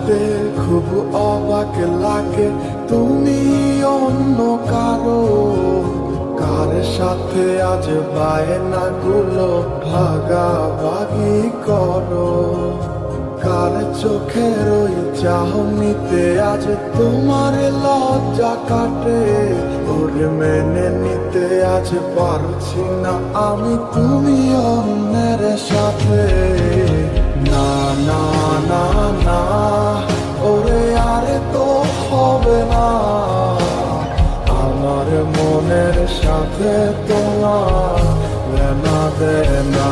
ভাবতে খুব অবাক লাগে তুমি অন্য কারো, কার সাথে আজ বায়নাগুলো ভাগাভাগি করো, কার চোখের ওই চাহনিতে আজ তোমার লজ্জা কাটে। ওর মেনে নিতে আজ পারছি না আমি তুমি অন্যের সাথে। না না না না ওরে আরে তো হবে না, আমার মনের সাথে তোমার লেনা দেনা।